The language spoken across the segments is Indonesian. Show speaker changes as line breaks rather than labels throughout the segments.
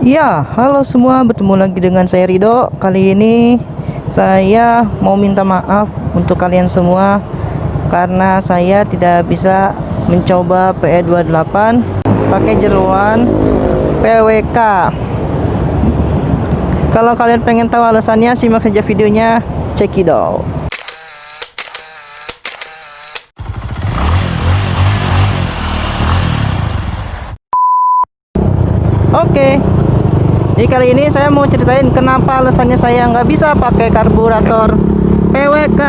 Ya, halo semua, bertemu lagi dengan saya Rido. Kali ini saya mau minta maaf untuk kalian semua karena saya tidak bisa mencoba PE28 pakai jeruan PWK. Kalau kalian pengen tahu alasannya, simak saja videonya. Check it out. Oke, jadi kali ini saya mau ceritain kenapa alasannya saya nggak bisa pakai karburator PWK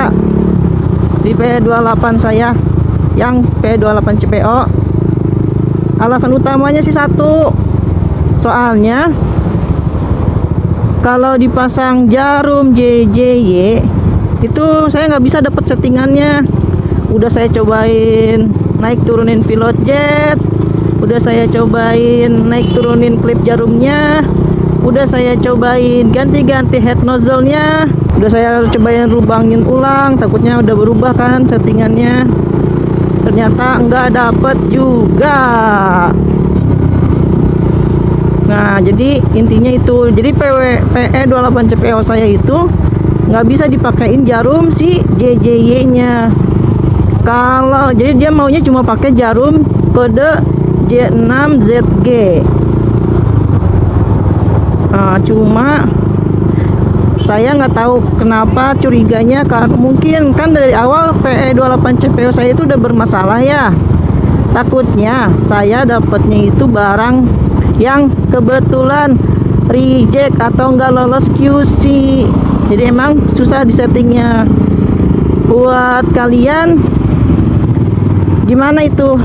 di P28 saya yang P28 CPO. Alasan utamanya sih satu, soalnya kalau dipasang jarum JJY itu saya nggak bisa dapat settingannya. Udah saya cobain naik turunin pilot jet, udah saya cobain naik turunin klip jarumnya, udah saya cobain ganti-ganti head nozzle-nya, udah saya cobain lubangin ulang, takutnya udah berubah kan settingannya, ternyata nggak dapet juga. Nah, jadi intinya itu, jadi PE28 CPO saya itu nggak bisa dipakein jarum si JJY nya. Kalau jadi dia maunya cuma pakai jarum kode J6ZG. Nah, cuma saya nggak tahu kenapa curiganya, karena mungkin kan dari awal PE28 CPO saya itu udah bermasalah ya. Takutnya saya dapatnya itu barang yang kebetulan reject atau nggak lolos QC. Jadi emang susah disettingnya. Buat kalian gimana itu?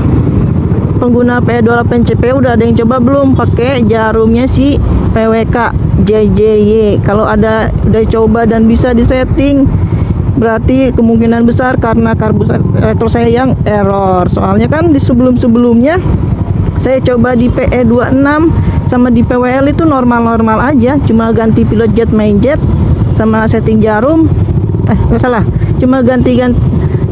Pengguna PE28 CPO udah ada yang coba belum pakai jarumnya si PWK JJY? Kalau ada udah coba dan bisa disetting, berarti kemungkinan besar karena karburator saya yang error. Soalnya kan di sebelum-sebelumnya saya coba di PE26 sama di PWL itu normal-normal aja, cuma ganti pilot jet main jet sama setting jarum. Nggak salah,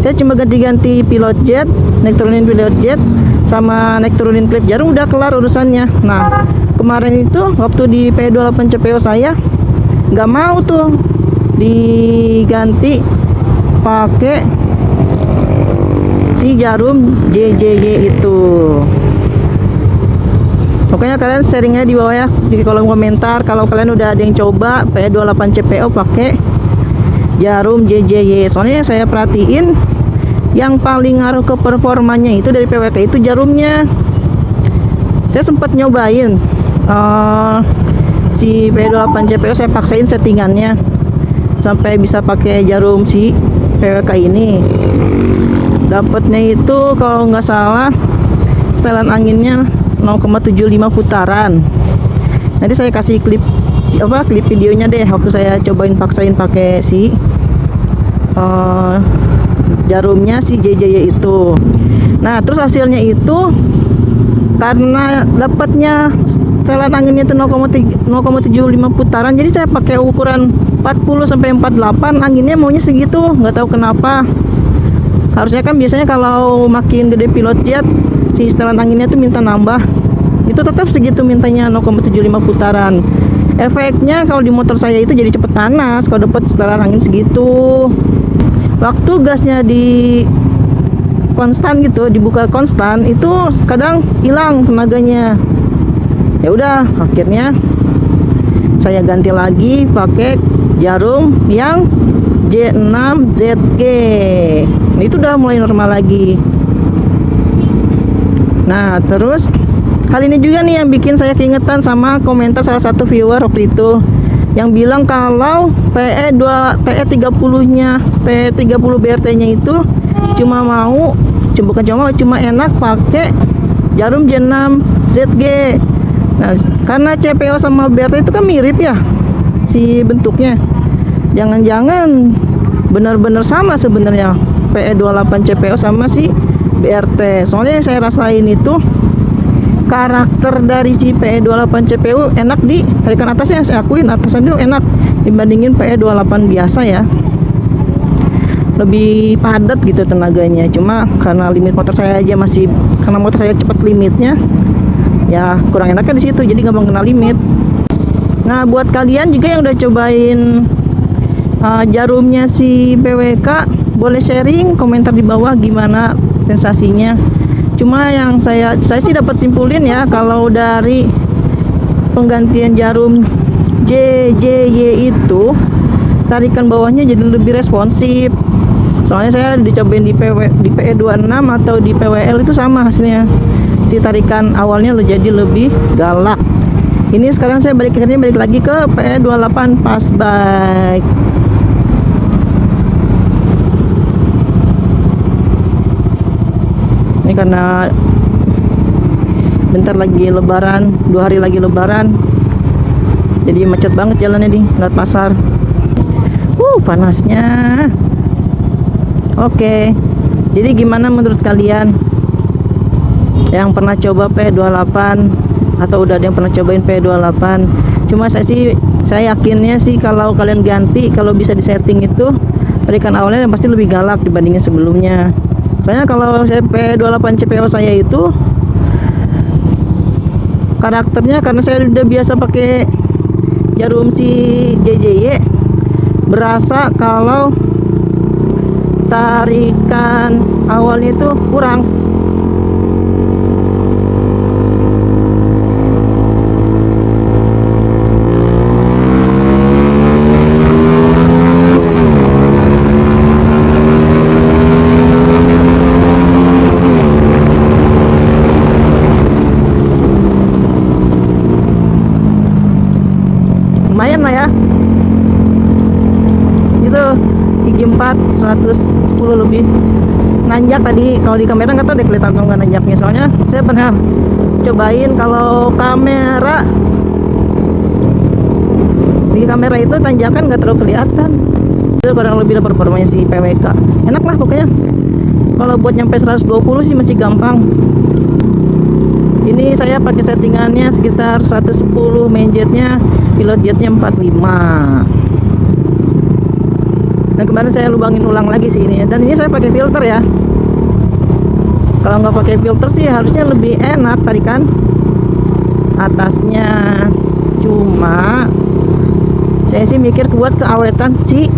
saya cuma ganti-ganti pilot jet, naik turunin pilot jet sama naik turunin klip jarum, udah kelar urusannya. Nah, kemarin itu waktu di P28 CPO saya nggak mau tuh diganti pakai si jarum JJY itu. Pokoknya kalian sharingnya di bawah ya, di kolom komentar kalau kalian udah ada yang coba P28 CPO pakai jarum JJY. Soalnya saya perhatiin yang paling ngaruh ke performanya itu dari PWK itu jarumnya. Saya sempat nyobain si P28 CPO, saya paksain settingannya sampai bisa pakai jarum si PWK ini. Dapatnya itu kalau nggak salah setelan anginnya 0,75 putaran. Nanti saya kasih klip videonya deh waktu saya cobain paksain pakai si jarumnya si JJY itu. Nah, terus hasilnya itu karena dapatnya setelan anginnya itu 0,75 putaran, jadi saya pakai ukuran 40 sampai 48, anginnya maunya segitu, nggak tahu kenapa. Harusnya kan biasanya kalau makin gede pilot jet si setelan anginnya tuh minta nambah, itu tetap segitu mintanya 0,75 putaran. Efeknya kalau di motor saya itu jadi cepet panas kalau dapat setelan angin segitu. Waktu gasnya di konstan gitu, dibuka konstan, itu kadang hilang tenaganya. Ya udah, akhirnya saya ganti lagi pakai jarum yang J6ZG. Nah, itu udah mulai normal lagi. Nah, terus hal ini juga nih yang bikin saya keingetan sama komentar salah satu viewer waktu itu yang bilang kalau PE30-nya, P30 BRT-nya itu cuma enak pakai jarum J6ZG. Nah, karena CPO sama BRT itu kan mirip ya si bentuknya. Jangan-jangan benar-benar sama sebenarnya PE28 CPO sama si BRT. Soalnya yang saya rasain itu karakter dari si PE28 CPU enak di bagian atasnya, saya akuin atasnya itu enak dibandingin PE28 biasa ya. Lebih padat gitu tenaganya. Cuma karena limit motor saya aja karena motor saya cepat limitnya, ya kurang enaknya di situ, jadi gampang kena limit. Nah, buat kalian juga yang udah cobain jarumnya si PWK, boleh sharing komentar di bawah gimana sensasinya. Cuma yang saya sih dapat simpulin ya, kalau dari penggantian jarum JJY itu tarikan bawahnya jadi lebih responsif. Soalnya saya dicobain di PE26 atau di PWL itu sama hasilnya. Si tarikan awalnya jadi lebih galak. Ini sekarang saya balik lagi ke PE28 pas bike. Ini karena bentar lagi lebaran, 2 hari lagi lebaran, jadi macet banget jalannya di lewat pasar. Panasnya. Oke, jadi gimana menurut kalian yang pernah coba P28 atau udah ada yang pernah cobain P28? Cuma saya yakinnya sih kalau kalian ganti, kalau bisa disetting itu tarikan awalnya yang pasti lebih galak dibandingin sebelumnya. Soalnya kalau saya P28 CPO saya itu karakternya, karena saya udah biasa pakai jarum si JJY, berasa kalau tarikan awalnya itu kurang. Lumayan lah ya, itu gigi 4 110 lebih. Nanjak tadi, kalau di kamera nggak tahu deh kelihatan atau nggak nanjaknya, soalnya saya pernah cobain kalau di kamera itu tanjakan nggak terlalu kelihatan. Itu kurang lebih performanya si PWK enak lah pokoknya. Kalau buat nyampe 120 sih masih gampang. Ini saya pakai settingannya sekitar 110, main jetnya, pilot jetnya 45. Dan kemarin saya lubangin ulang lagi sih ini, dan ini saya pakai filter ya. Kalau nggak pakai filter sih harusnya lebih enak tarikan atasnya. Cuma saya sih mikir buat keawetan si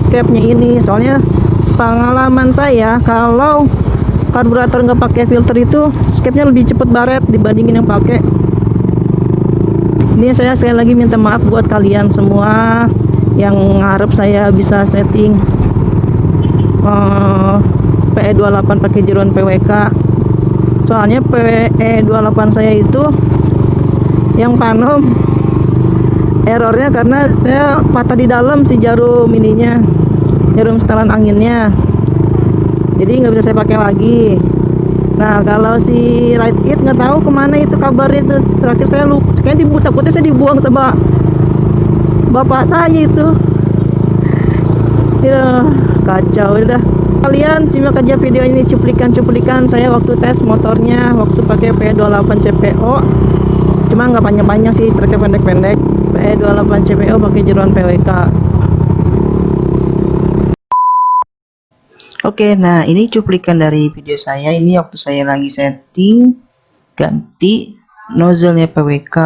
skepnya ini, soalnya pengalaman saya kalau karburator nggak pakai filter itu skepnya lebih cepet baret dibandingin yang pakai. Ini saya sekali lagi minta maaf buat kalian semua yang ngarep saya bisa setting PE28 pakai jeruan PWK. Soalnya PE28 saya itu yang panom errornya karena saya patah di dalam si jarum ininya, jarum setelan anginnya, jadi nggak bisa saya pakai lagi. Nah, kalau si Ride It nggak tahu kemana itu kabarnya. Itu terakhir saya lupa, kayaknya takutnya saya dibuang sama bapak saya itu. Ya kacau udah. Kalian simak aja video ini, cuplikan saya waktu tes motornya waktu pakai P28 CPO. Cuma nggak panjang-panjang sih, triknya pendek-pendek. P28 CPO pakai jeruan PWK. Oke, nah ini cuplikan dari video saya. Ini waktu saya lagi setting ganti nozzle-nya PWK,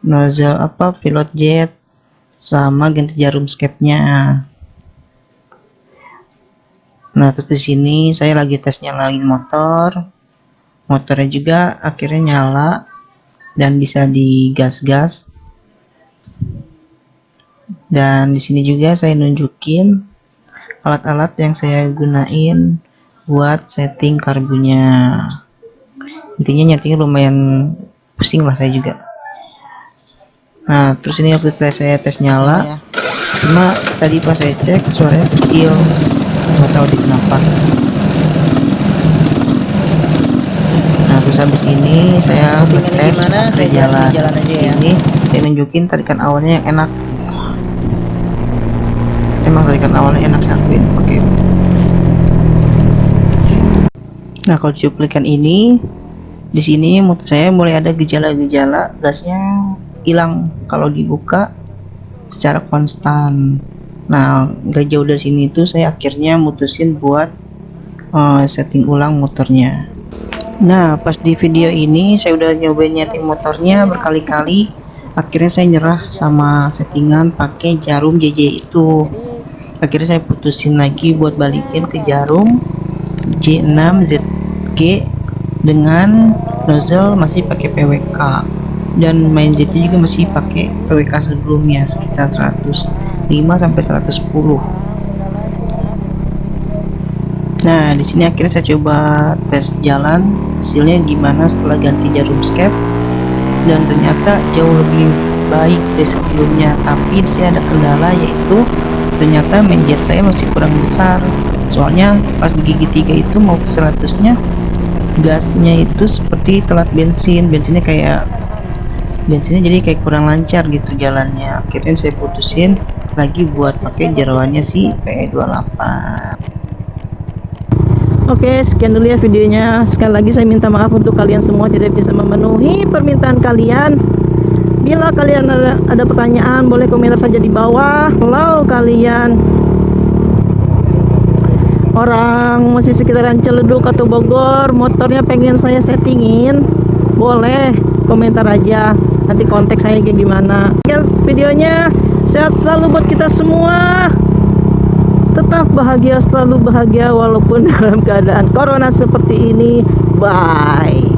nozzle pilot jet, sama ganti jarum skep-nya. Nah, terus di sini saya lagi tes nyalain motornya juga akhirnya nyala dan bisa digas-gas. Dan di sini juga saya nunjukin alat-alat yang saya gunain buat setting karbunya. Intinya nyetingnya lumayan pusing lah saya juga. Nah, terus ini waktu saya tes nyala, cuma tadi pas saya cek suaranya kecil, nggak tahu di kenapa. Nah, terus habis ini saya tes pakai jalan aja ya. Ini saya nunjukin tarikan awalnya yang enak. Emang tarikan awalnya enak sekali pakai. Nah, kalau cuplikan ini di sini motor saya mulai ada gejala-gejala gasnya hilang kalau dibuka secara konstan. Nah, gak jauh dari sini tuh saya akhirnya mutusin buat setting ulang motornya. Nah, pas di video ini saya udah nyobain nyeting motornya berkali-kali,
Akhirnya saya nyerah sama settingan pakai jarum JJ itu. Akhirnya saya putusin lagi buat balikin ke jarum J6 ZG dengan nozzle masih pakai PWK, dan main Z juga masih pakai PWK sebelumnya sekitar 105 sampai 110. Nah, di sini akhirnya saya coba tes jalan hasilnya gimana setelah ganti jarum skep, dan ternyata jauh lebih baik dari sebelumnya. Tapi di sini ada kendala, yaitu ternyata main jet saya masih kurang besar. Soalnya pas di gigi 3 itu mau ke 100-nya, gasnya itu seperti telat bensinnya jadi kayak kurang lancar gitu jalannya. Akhirnya saya putusin lagi buat pakai jeroannya si PE28.
Oke, sekian dulu ya videonya. Sekali lagi saya minta maaf untuk kalian semua tidak bisa memenuhi permintaan kalian. Bila kalian ada pertanyaan, boleh komentar saja di bawah. Kalau kalian orang masih sekitaran Ciledug atau Bogor, motornya pengen saya settingin, boleh komentar aja, nanti kontak saya kayak gimana. Sekian videonya, sehat selalu buat kita semua, tetap bahagia, selalu bahagia walaupun dalam keadaan corona seperti ini. Bye.